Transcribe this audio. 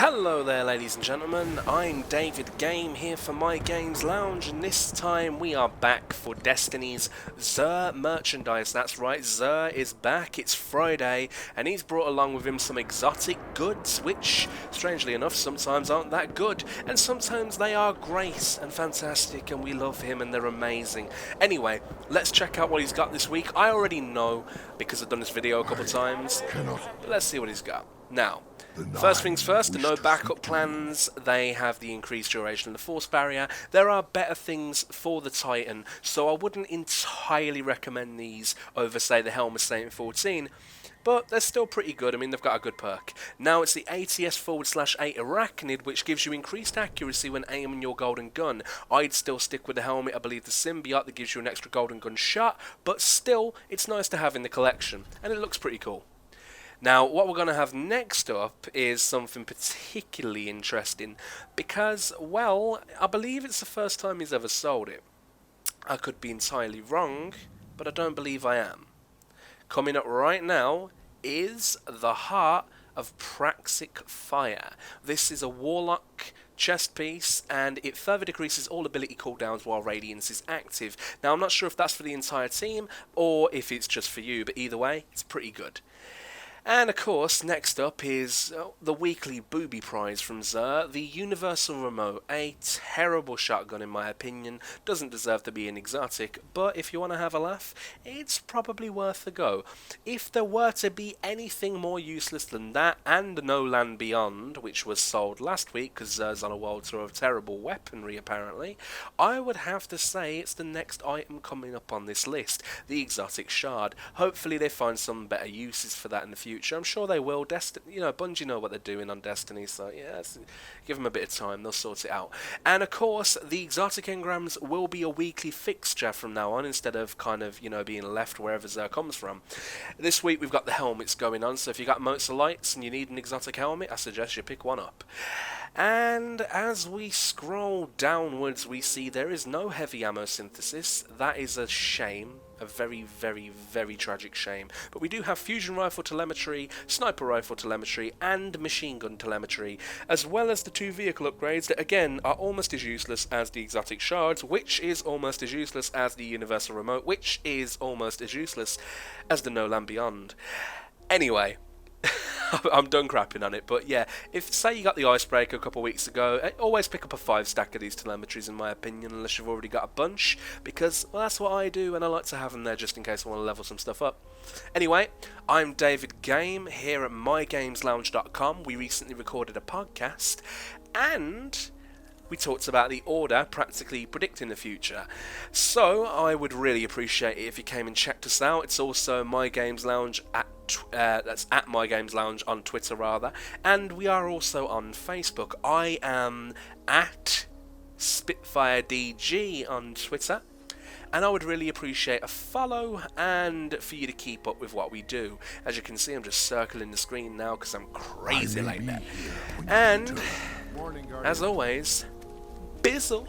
Hello there ladies and gentlemen, I'm David Game here for My Games Lounge, and this time we are back for Destiny's Xur merchandise. That's right, Xur is back, it's Friday, and he's brought along with him some exotic goods, which, strangely enough, sometimes aren't that good, and sometimes they are great and fantastic, and we love him and they're amazing. Anyway, let's check out what he's got this week. I already know, because I've done this video a couple times, but let's see what he's got. Now, first things first, the no backup plans, they have the increased duration of the force barrier. There are better things for the Titan, so I wouldn't entirely recommend these over, say, the Helm of Saint 14, but they're still pretty good. I mean, they've got a good perk. Now it's the ATS/8 Arachnid, which gives you increased accuracy when aiming your golden gun. I'd still stick with the helmet. I believe the symbiote that gives you an extra golden gun shot, but still, it's nice to have in the collection, and it looks pretty cool. Now, what we're going to have next up is something particularly interesting because, well, I believe it's the first time he's ever sold it. I could be entirely wrong, but I don't believe I am. Coming up right now is the Heart of Praxic Fire. This is a Warlock chest piece, and it further decreases all ability cooldowns while Radiance is active. Now, I'm not sure if that's for the entire team or if it's just for you, but either way, it's pretty good. And of course, next up is the weekly booby prize from Xur, the Universal Remote. A terrible shotgun in my opinion, doesn't deserve to be an exotic, but if you want to have a laugh, it's probably worth a go. If there were to be anything more useless than that, and No Land Beyond, which was sold last week because Xur's on a world tour of terrible weaponry apparently, I would have to say it's the next item coming up on this list, the Exotic Shard. Hopefully they find some better uses for that in the future. I'm sure they will. Bungie know what they're doing on Destiny, so yeah, give them a bit of time, they'll sort it out. And of course, the exotic engrams will be a weekly fixture from now on, instead of being left wherever Xur comes from. This week we've got the helmets going on, so if you got motes of lights and you need an exotic helmet, I suggest you pick one up. And as we scroll downwards, we see there is no heavy ammo synthesis. That is a shame. A very, very, very tragic shame. But we do have fusion rifle telemetry, sniper rifle telemetry, and machine gun telemetry, as well as the two vehicle upgrades that again are almost as useless as the exotic shards, which is almost as useless as the universal remote, which is almost as useless as the No Land Beyond. Anyway, I'm done crapping on it, but yeah, if say you got the icebreaker a couple of weeks ago, always pick up a 5 stack of these telemetries in my opinion, unless you've already got a bunch, because well, that's what I do, and I like to have them there just in case I want to level some stuff up. Anyway, I'm David Game here at mygameslounge.com. We recently recorded a podcast, and we talked about the Order practically predicting the future. So I would really appreciate it if you came and checked us out. It's also My Games Lounge that's at My Games Lounge on Twitter rather, and we are also on Facebook. I am at SpitfireDG on Twitter, and I would really appreciate a follow and for you to keep up with what we do. As you can see, I'm just circling the screen now because I'm crazy like that. And as always, Bizzle.